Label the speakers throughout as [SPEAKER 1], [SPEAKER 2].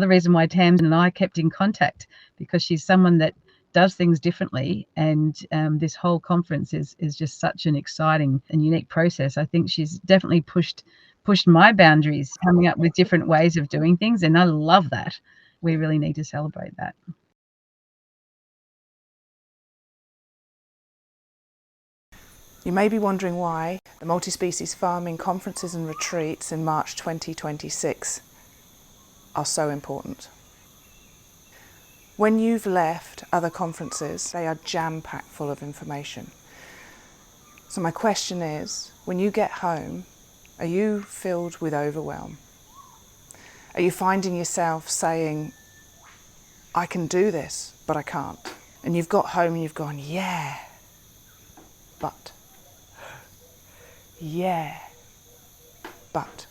[SPEAKER 1] The reason why Tamsin and I kept in contact, because she's someone that does things differently, and this whole conference is just such an exciting and unique process. I think she's definitely pushed my boundaries, coming up with different ways of doing things, and I love that. We really need to celebrate that.
[SPEAKER 2] You may be wondering why the multi-species farming conferences and retreats in March 2026 are so important. When you've left other conferences, they are jam-packed full of information. So my question is, when you get home, are you filled with overwhelm? Are you finding yourself saying, I can do this, but I can't? And you've got home and you've gone, yeah, but. Yeah, but.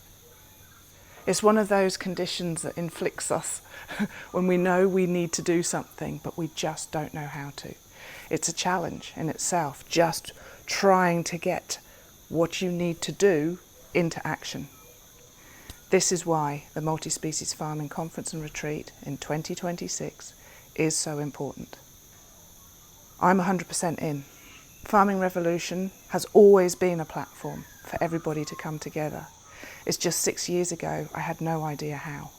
[SPEAKER 2] It's one of those conditions that inflicts us when we know we need to do something, but we just don't know how to. It's a challenge in itself, just trying to get what you need to do into action. This is why the Multi-Species Farming Conference and Retreat in 2026 is so important. I'm 100% in. Farming Revolution has always been a platform for everybody to come together. It's just 6 years ago I had no idea how.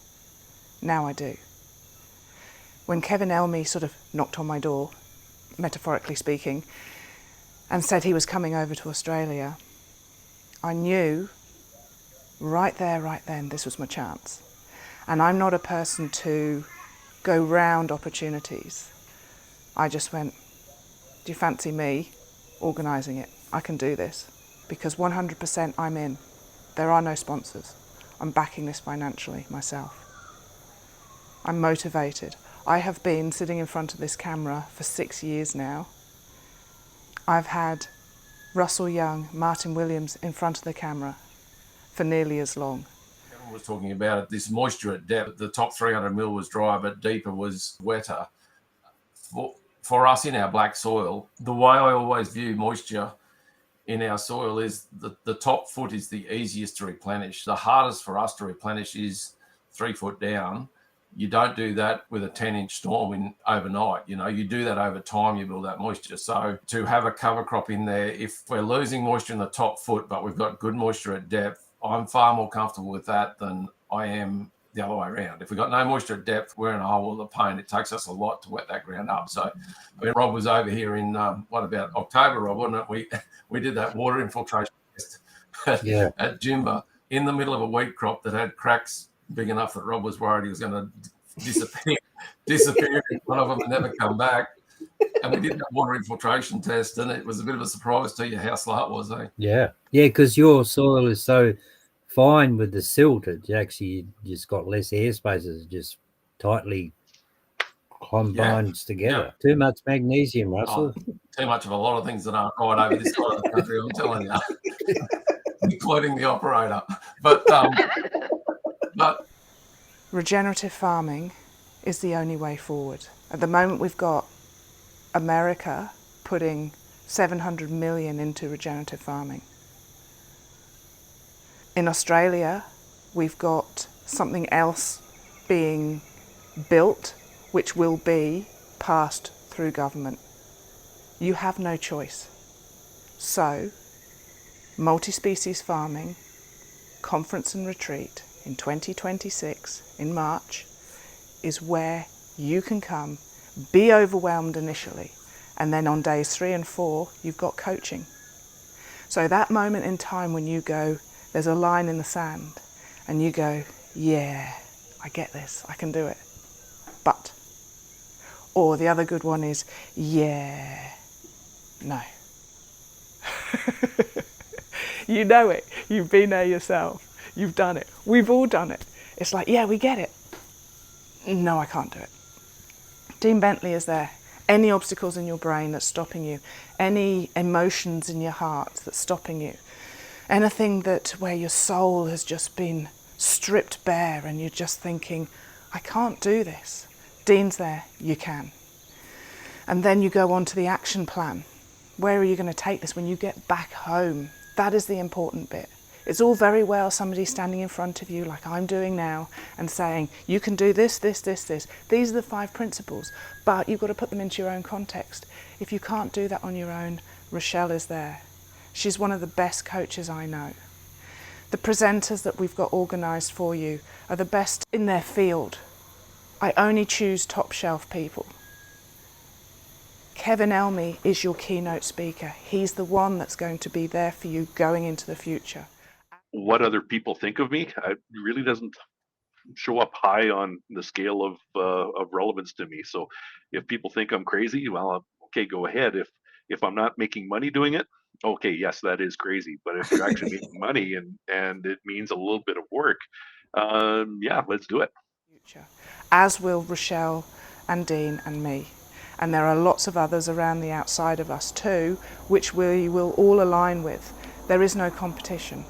[SPEAKER 2] Now I do. When Kevin Elmy sort of knocked on my door, metaphorically speaking, and said he was coming over to Australia, I knew right there, right then, this was my chance. And I'm not a person to go round opportunities. I just went, do you fancy me organising it? I can do this. Because 100% I'm in. There are no sponsors. I'm backing this financially myself. I'm motivated. I have been sitting in front of this camera for 6 years now. I've had Russell Young, Martin Williams in front of the camera for nearly as long.
[SPEAKER 3] Kevin was talking about it, this moisture at depth. The top 300 mil was dry, but deeper was wetter. For us in our black soil, the way I always view moisture in our soil is the top foot is the easiest to replenish. The hardest for us to replenish is 3 foot down. You don't do that with a 10-inch storm overnight. You know, you do that over time, you build that moisture. So to have a cover crop in there, if we're losing moisture in the top foot, but we've got good moisture at depth, I'm far more comfortable with that than I am the other way around. If we've got no moisture at depth, we're in a whole lot of pain. It takes us a lot to wet that ground up. So I mean, Rob was over here in, what about October, Rob, wasn't it? We did that water infiltration test at Jimba in the middle of a wheat crop that had cracks big enough that Rob was worried he was going to disappear in one of them and never come back. And we did that water infiltration test, and it was a bit of a surprise to you how slow it was, eh?
[SPEAKER 4] Yeah, because your soil is so fine with the silt, it actually just got less airspace. It's just tightly combines together. Too much magnesium, Russell.
[SPEAKER 3] Too much of a lot of things that aren't right over this side of the country, I'm telling you, including the operator. But
[SPEAKER 2] regenerative farming is the only way forward. At the moment, we've got America putting 700 million into regenerative farming. In Australia, we've got something else being built, which will be passed through government. You have no choice. So, multi-species farming, conference and retreat in 2026, in March, is where you can come, be overwhelmed initially, and then on days 3 and 4, you've got coaching. So that moment in time when you go, there's a line in the sand, and you go, yeah, I get this, I can do it, but. Or the other good one is, yeah, no. You know it, you've been there yourself, you've done it, we've all done it. It's like, yeah, we get it. No, I can't do it. Dean Bentley is there. Any obstacles in your brain that's stopping you, any emotions in your heart that's stopping you, anything that where your soul has just been stripped bare and you're just thinking, I can't do this. Dean's there, you can. And then you go on to the action plan. Where are you going to take this when you get back home? That is the important bit. It's all very well somebody standing in front of you like I'm doing now and saying, you can do this, this, this, this. These are the 5 principles, but you've got to put them into your own context. If you can't do that on your own, Rochelle is there. She's one of the best coaches I know. The presenters that we've got organised for you are the best in their field. I only choose top shelf people. Kevin Elmy is your keynote speaker. He's the one that's going to be there for you going into the future.
[SPEAKER 5] What other people think of me really doesn't show up high on the scale of relevance to me. So if people think I'm crazy, well, okay, go ahead. If I'm not making money doing it, okay, yes, that is crazy. But if you're actually making money and it means a little bit of work, yeah, let's do it.
[SPEAKER 2] As will Rochelle and Dean and me. And there are lots of others around the outside of us too, which we will all align with. There is no competition.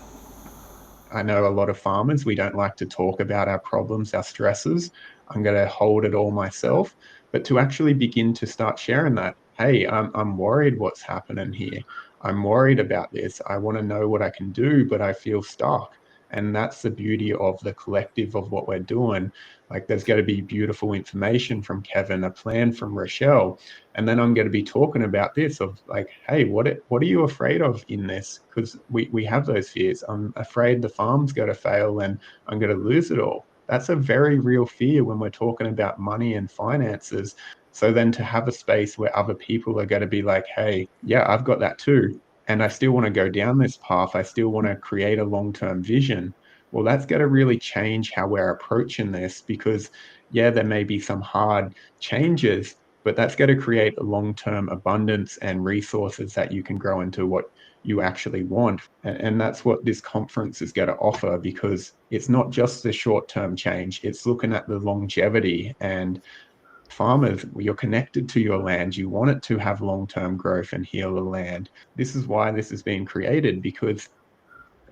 [SPEAKER 6] I know a lot of farmers, we don't like to talk about our problems, our stresses. I'm going to hold it all myself. But to actually begin to start sharing that, hey, I'm worried what's happening here. I'm worried about this. I want to know what I can do, but I feel stuck. And that's the beauty of the collective of what we're doing. Like there's going to be beautiful information from Kevin, a plan from Rochelle. And then I'm going to be talking about this of like, hey, what are you afraid of in this? Because we have those fears. I'm afraid the farm's going to fail and I'm going to lose it all. That's a very real fear when we're talking about money and finances. So then to have a space where other people are going to be like, hey, yeah, I've got that too. And I still want to go down this path. I still want to create a long-term vision. Well, that's going to really change how we're approaching this because, yeah, there may be some hard changes, but that's going to create a long-term abundance and resources that you can grow into what you actually want. And that's what this conference is going to offer because it's not just the short-term change. It's looking at the longevity and farmers, you're connected to your land. You want it to have long-term growth and heal the land. This is why this has been created because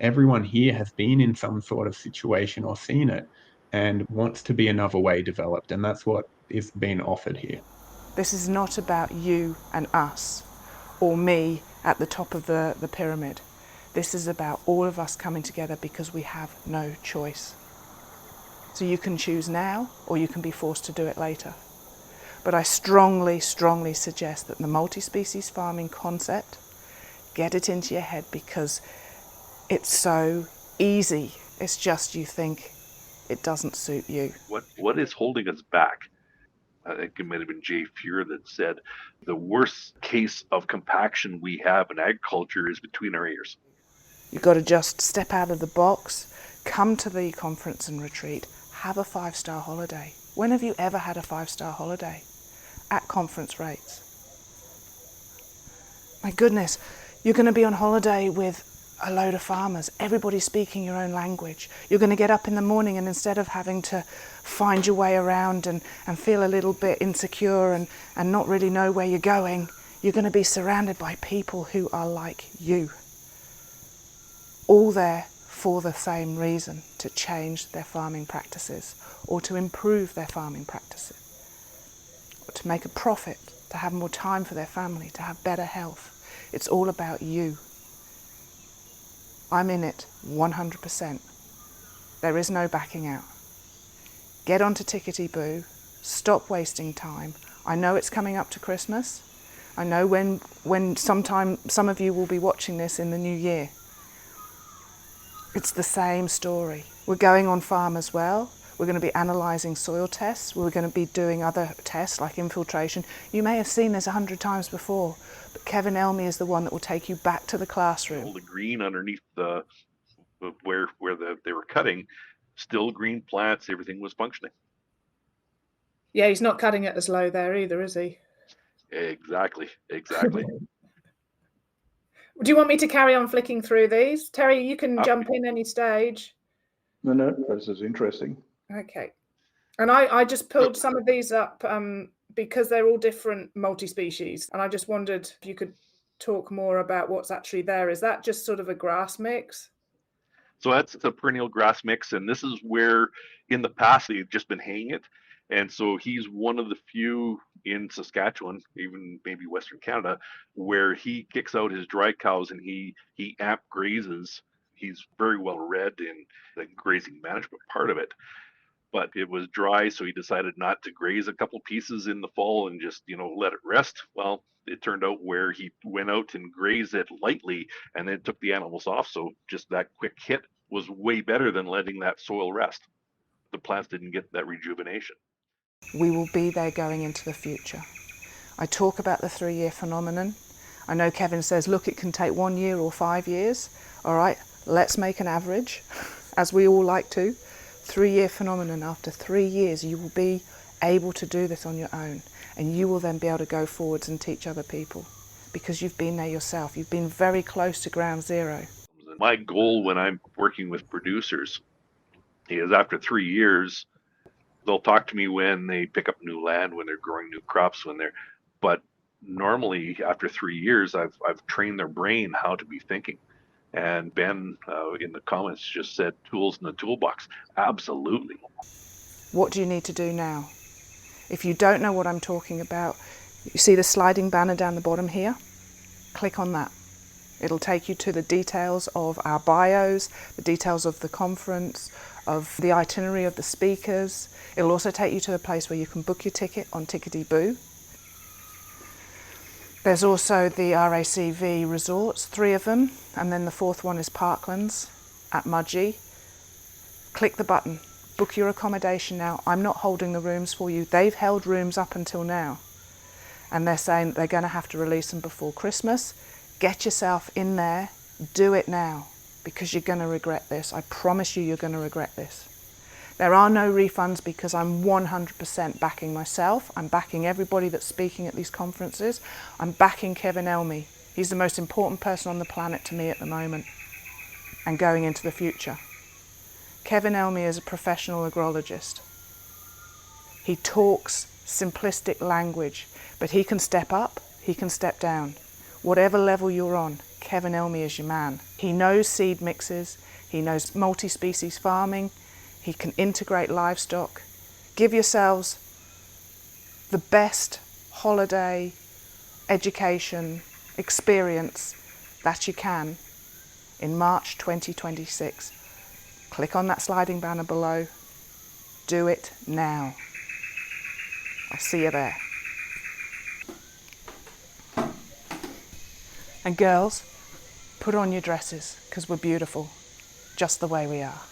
[SPEAKER 6] everyone here has been in some sort of situation or seen it and wants to be another way developed. And that's what is being offered here.
[SPEAKER 2] This is not about you and us or me at the top of the pyramid. This is about all of us coming together because we have no choice. So you can choose now or you can be forced to do it later. But I strongly, strongly suggest that the multi-species farming concept, get it into your head because it's so easy. It's just you think it doesn't suit you.
[SPEAKER 5] What is holding us back? I think it might have been Jay Fuhr that said the worst case of compaction we have in agriculture is between our ears.
[SPEAKER 2] You've got to just step out of the box, come to the conference and retreat, have a 5-star holiday. When have you ever had a 5-star holiday? At conference rates. My goodness, you're going to be on holiday with a load of farmers, everybody speaking your own language. You're going to get up in the morning and instead of having to find your way around and feel a little bit insecure and not really know where you're going, you're going to be surrounded by people who are like you. All there for the same reason, to change their farming practices or to improve their farming practices. To make a profit, to have more time for their family, to have better health. It's all about you. I'm in it 100%. There is no backing out. Get onto Tickety Boo, stop wasting time. I know it's coming up to Christmas. I know when sometime some of you will be watching this in the new year. It's the same story. We're going on farm as well. We're going to be analysing soil tests. We're going to be doing other tests like infiltration. You may have seen this 100 times before, but Kevin Elmy is the one that will take you back to the classroom.
[SPEAKER 5] All the green underneath where they were cutting, still green plants, everything was functioning.
[SPEAKER 2] Yeah, he's not cutting it as low there either, is he?
[SPEAKER 5] Exactly.
[SPEAKER 2] Do you want me to carry on flicking through these? Terry, you can jump in any stage.
[SPEAKER 7] No, this is interesting.
[SPEAKER 2] Okay. And I just pulled some of these up because they're all different multi-species. And I just wondered if you could talk more about what's actually there. Is that just sort of a grass mix?
[SPEAKER 5] So that's a perennial grass mix. And this is where in the past they've just been haying it. And so he's one of the few in Saskatchewan, even maybe Western Canada, where he kicks out his dry cows and he amp grazes he's very well read in the grazing management part of it. But it was dry, so he decided not to graze a couple pieces in the fall and just, let it rest. Well, it turned out where he went out and grazed it lightly and then took the animals off. So just that quick hit was way better than letting that soil rest. The plants didn't get that rejuvenation.
[SPEAKER 2] We will be there going into the future. I talk about the 3-year phenomenon. I know Kevin says, look, it can take 1 year or 5 years. All right, let's make an average, as we all like to. 3-year phenomenon. After 3 years, you will be able to do this on your own, and you will then be able to go forwards and teach other people because you've been there yourself. You've been very close to ground zero.
[SPEAKER 5] My goal when I'm working with producers is after 3 years, they'll talk to me when they pick up new land, when they're growing new crops, but normally after 3 years, I've trained their brain how to be thinking. And Ben in the comments just said tools in the toolbox. Absolutely.
[SPEAKER 2] What do you need to do now? If you don't know what I'm talking about, you see the sliding banner down the bottom here? Click on that. It'll take you to the details of our bios, the details of the conference, of the itinerary of the speakers. It'll also take you to the place where you can book your ticket on Tickety Boo. There's also the RACV resorts, 3 of them, and then the 4th one is Parklands at Mudgee. Click the button, book your accommodation now. I'm not holding the rooms for you. They've held rooms up until now, and they're saying they're going to have to release them before Christmas. Get yourself in there, do it now, because you're going to regret this. I promise you, you're going to regret this. There are no refunds because I'm 100% backing myself. I'm backing everybody that's speaking at these conferences. I'm backing Kevin Elmy. He's the most important person on the planet to me at the moment and going into the future. Kevin Elmy is a professional agrologist. He talks simplistic language, but he can step up, he can step down. Whatever level you're on, Kevin Elmy is your man. He knows seed mixes, he knows multi-species farming, he can integrate livestock. Give yourselves the best holiday, education, experience that you can in March 2026. Click on that sliding banner below. Do it now. I'll see you there. And girls, put on your dresses because we're beautiful, just the way we are.